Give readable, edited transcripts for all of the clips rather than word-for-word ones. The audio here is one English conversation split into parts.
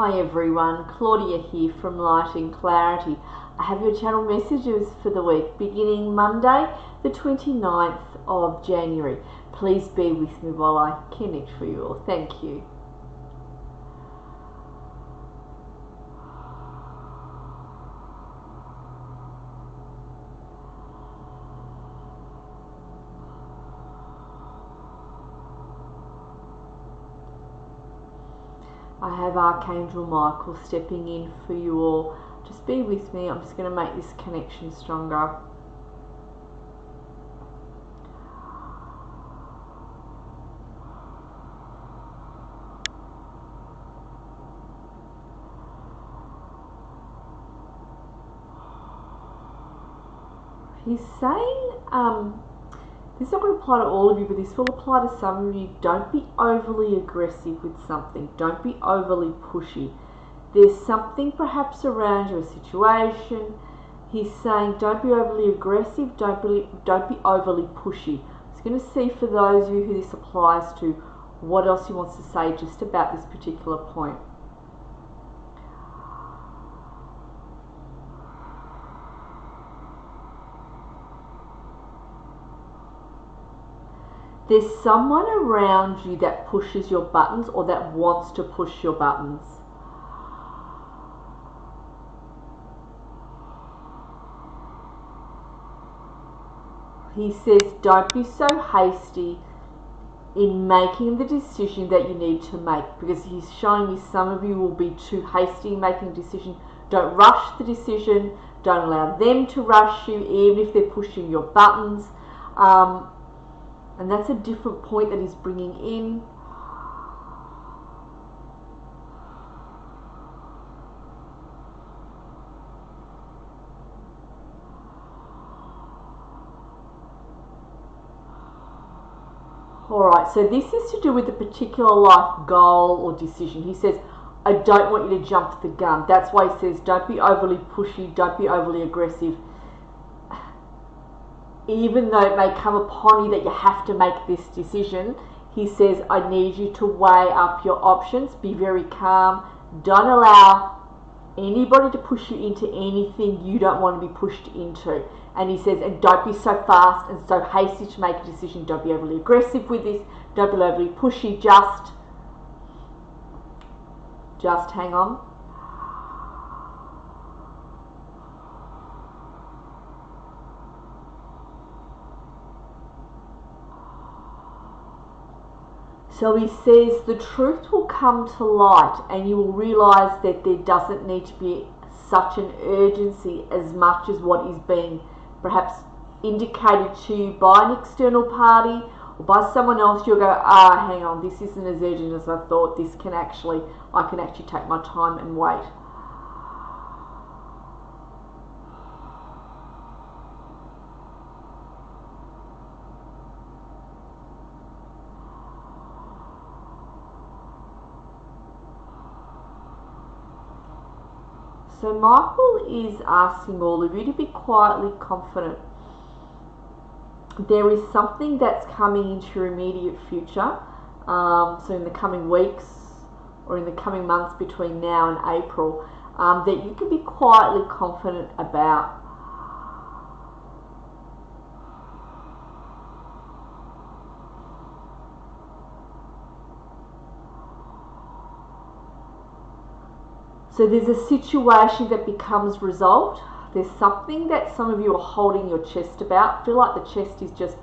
Hi everyone, Claudia here from Light and Clarity. I have your channel messages for the week beginning Monday the 29th of January. Please be with me while I connect for you all. Thank you. I have Archangel Michael stepping in for you all. Just be with me. I'm just going to make this connection stronger. He's saying, this is not going to apply to all of you, but this will apply to some of you. Don't be overly aggressive with something. Don't be overly pushy. There's something perhaps around your situation. He's saying don't be overly aggressive. Don't be overly pushy. I was going to see for those of you who this applies to, what else he wants to say just about this particular point. There's someone around you that pushes your buttons or that wants to push your buttons. He says don't be so hasty in making the decision that you need to make, because he's showing me some of you will be too hasty in making a decision. Don't rush the decision. Don't allow them to rush you, even if they're pushing your buttons. And that's a different point that he's bringing in. Alright, so this is to do with a particular life goal or decision. He says, I don't want you to jump the gun. That's why he says, don't be overly pushy, don't be overly aggressive. Even though it may come upon you that you have to make this decision, he says, I need you to weigh up your options, be very calm, don't allow anybody to push you into anything you don't want to be pushed into. And he says, and don't be so fast and so hasty to make a decision, don't be overly aggressive with this, don't be overly pushy, just hang on. So he says the truth will come to light and you will realise that there doesn't need to be such an urgency as much as what is being perhaps indicated to you by an external party or by someone else. You'll go, hang on, this isn't as urgent as I thought. I can actually take my time and wait. So Michael is asking all of you to be quietly confident. There is something that's coming into your immediate future, so in the coming weeks or in the coming months between now and April, that you can be quietly confident about. So there's a situation that becomes resolved. There's something that some of you are holding your chest about. Feel like the chest is just,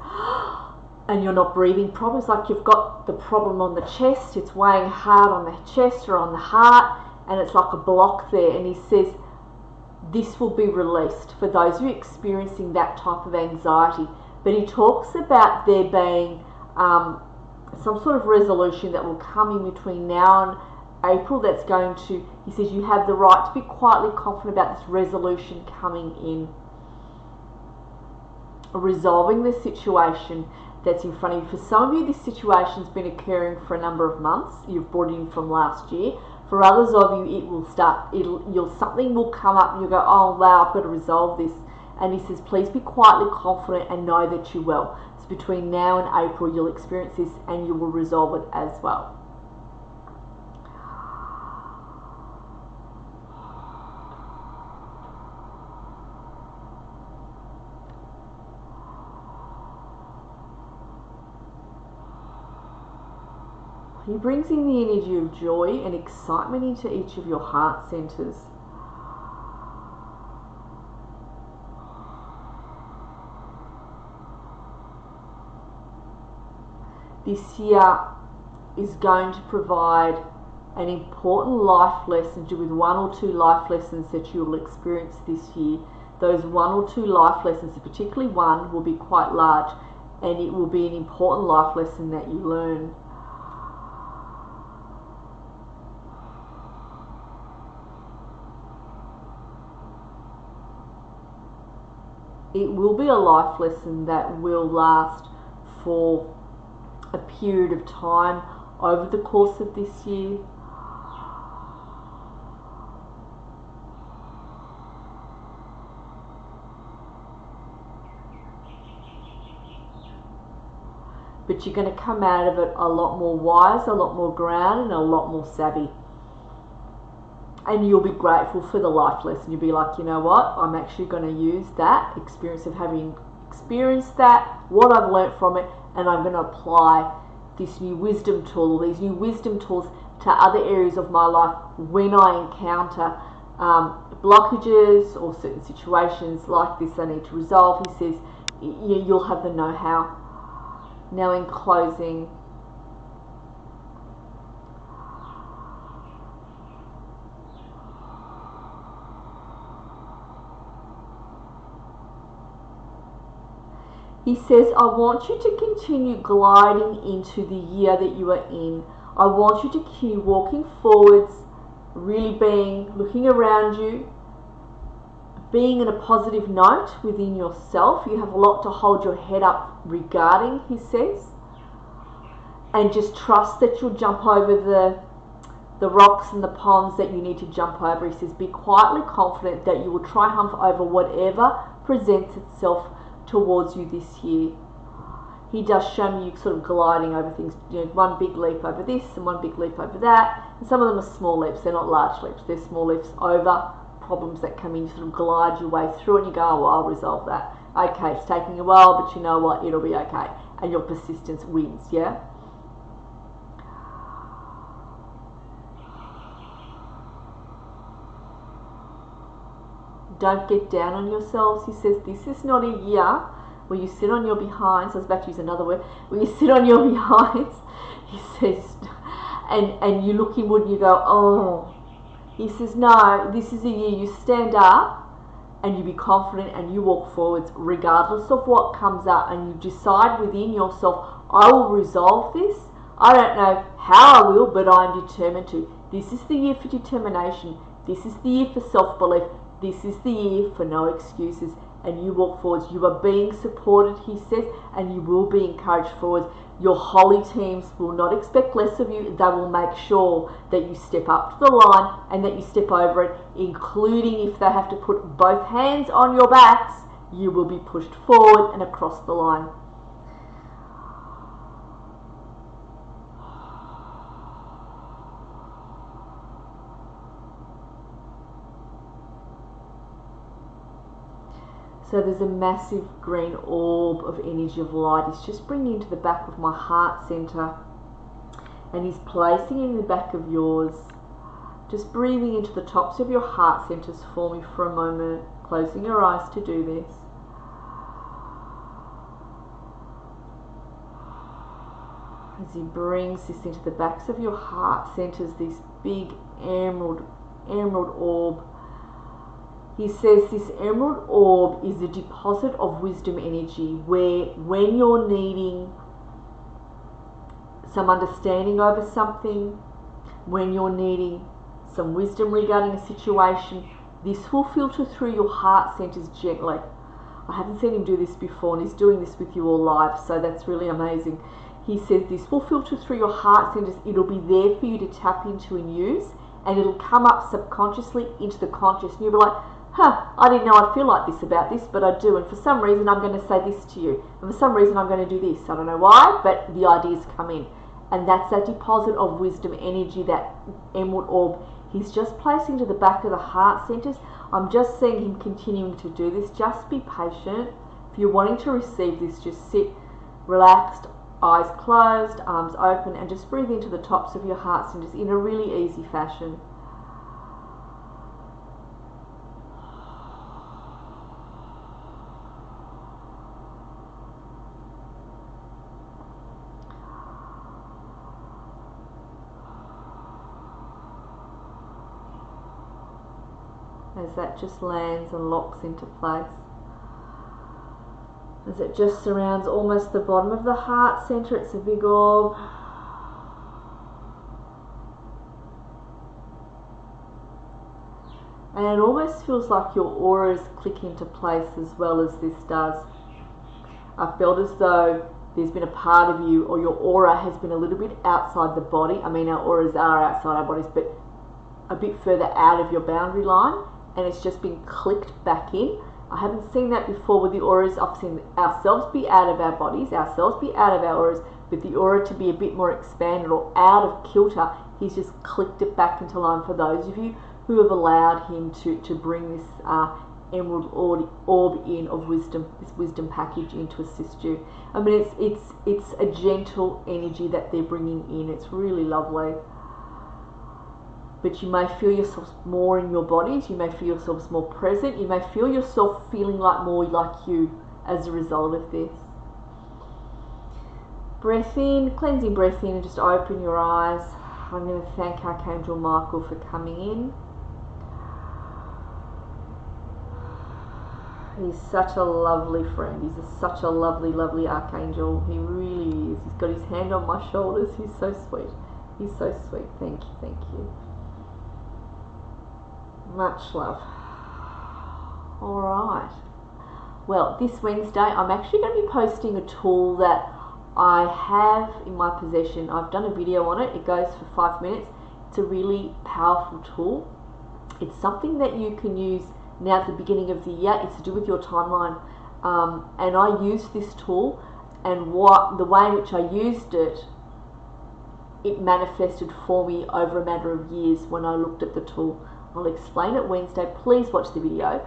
and you're not breathing properly. It's like you've got the problem on the chest. It's weighing hard on the chest or on the heart, and it's like a block there. And he says this will be released for those of you experiencing that type of anxiety. But he talks about there being some sort of resolution that will come in between now and April that's going to, he says you have the right to be quietly confident about this resolution coming in, resolving the situation that's in front of you. For some of you, this situation's been occurring for a number of months. You've brought it in from last year. For others of you, it will start, something will come up and you'll go, oh wow, I've got to resolve this. And he says, please be quietly confident and know that you will. So between now and April, you'll experience this and you will resolve it as well. He brings in the energy of joy and excitement into each of your heart centers. This year is going to provide an important life lesson to do with 1 or 2 life lessons that you will experience this year. Those 1 or 2 life lessons, particularly one, will be quite large, and it will be an important life lesson that you learn. It will be a life lesson that will last for a period of time over the course of this year. But you're going to come out of it a lot more wise, a lot more grounded, and a lot more savvy. And you'll be grateful for the life lesson. You'll be like, you know what, I'm actually going to use that experience of having experienced that, what I've learnt from it, and I'm going to apply this new wisdom tool, these new wisdom tools to other areas of my life when I encounter blockages or certain situations like this I need to resolve. He says you'll have the know-how. Now in closing, he says, I want you to continue gliding into the year that you are in. I want you to continue walking forwards, really looking around you, being in a positive note within yourself. You have a lot to hold your head up regarding, he says. And just trust that you'll jump over the rocks and the ponds that you need to jump over. He says, be quietly confident that you will triumph over whatever presents itself towards you this year. He does show me you sort of gliding over things, you know, one big leap over this and one big leap over that. And some of them are small leaps, they're not large leaps, they're small leaps over problems that come in. You sort of glide your way through and you go, oh, well, I'll resolve that. Okay, it's taking a while, but you know what, it'll be okay. And your persistence wins, yeah? Don't get down on yourselves. He says this is not a year where you sit on your behinds. I was about to use another word. Where you sit on your behinds, he says, and you look inward and you go, oh. He says, no, this is a year you stand up and you be confident and you walk forwards regardless of what comes up, and you decide within yourself, I will resolve this. I don't know how I will, but I'm determined to. This is the year for determination. This is the year for self-belief. This is the year for no excuses, and you walk forwards. You are being supported, he says, and you will be encouraged forwards. Your holy teams will not expect less of you. They will make sure that you step up to the line and that you step over it, including if they have to put both hands on your backs, you will be pushed forward and across the line. So there's a massive green orb of energy of light. He's just bringing into the back of my heart center, and he's placing it in the back of yours. Just breathing into the tops of your heart centers for me for a moment, closing your eyes to do this. As he brings this into the backs of your heart centers, this big emerald orb. He says this emerald orb is a deposit of wisdom energy, where when you're needing some understanding over something, when you're needing some wisdom regarding a situation, this will filter through your heart centers gently. I haven't seen him do this before, and he's doing this with you all live, so that's really amazing. He says this will filter through your heart centers. It'll be there for you to tap into and use, and it'll come up subconsciously into the conscious, and you'll be like, I didn't know I'd feel like this about this, but I do, and for some reason I'm going to say this to you, and for some reason I'm going to do this. I don't know why, but the ideas come in, and that's that deposit of wisdom energy, that emerald orb. He's just placing to the back of the heart centers. I'm just seeing him continuing to do this. Just be patient. If you're wanting to receive this, just sit relaxed eyes closed, arms open, and just breathe into the tops of your heart centers in a really easy fashion. As that just lands and locks into place. As it just surrounds almost the bottom of the heart center, it's a big orb. And it almost feels like your auras click into place as well as this does. I felt as though there's been a part of you, or your aura has been a little bit outside the body. I mean, our auras are outside our bodies, but a bit further out of your boundary line, and it's just been clicked back in. I haven't seen that before with the auras. I've seen ourselves be out of our bodies, ourselves be out of our auras, but the aura to be a bit more expanded or out of kilter. He's just clicked it back into line for those of you who have allowed him to bring this emerald orb in of wisdom, this wisdom package in to assist you. I mean, it's a gentle energy that they're bringing in. It's really lovely. But you may feel yourselves more in your bodies, you may feel yourselves more present, you may feel yourself feeling like more like you as a result of this. Breath in, cleansing breath in, and just open your eyes. I'm going to thank Archangel Michael for coming in. He's such a lovely friend. He's such a lovely, lovely Archangel. He really is. He's got his hand on my shoulders. He's so sweet. He's so sweet. Thank you, thank you. Much love. Alright. Well, this Wednesday I'm actually going to be posting a tool that I have in my possession. I've done a video on it. It goes for 5 minutes. It's a really powerful tool. It's something that you can use now at the beginning of the year. It's to do with your timeline. And I used this tool, and the way in which I used it, it manifested for me over a matter of years when I looked at the tool. I'll explain it Wednesday. Please watch the video.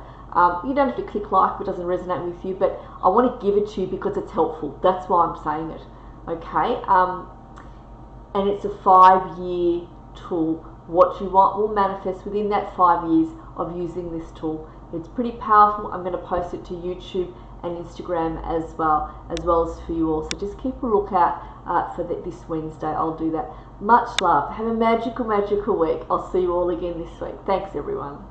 You don't have to click like if it doesn't resonate with you, but I want to give it to you because it's helpful. That's why I'm saying it. Okay? And it's a 5-year tool. What you want will manifest within that 5 years of using this tool. It's pretty powerful. I'm going to post it to YouTube and Instagram as well as for you all. So just keep a lookout for this Wednesday. I'll do that. Much love. Have a magical, magical week. I'll see you all again this week. Thanks, everyone.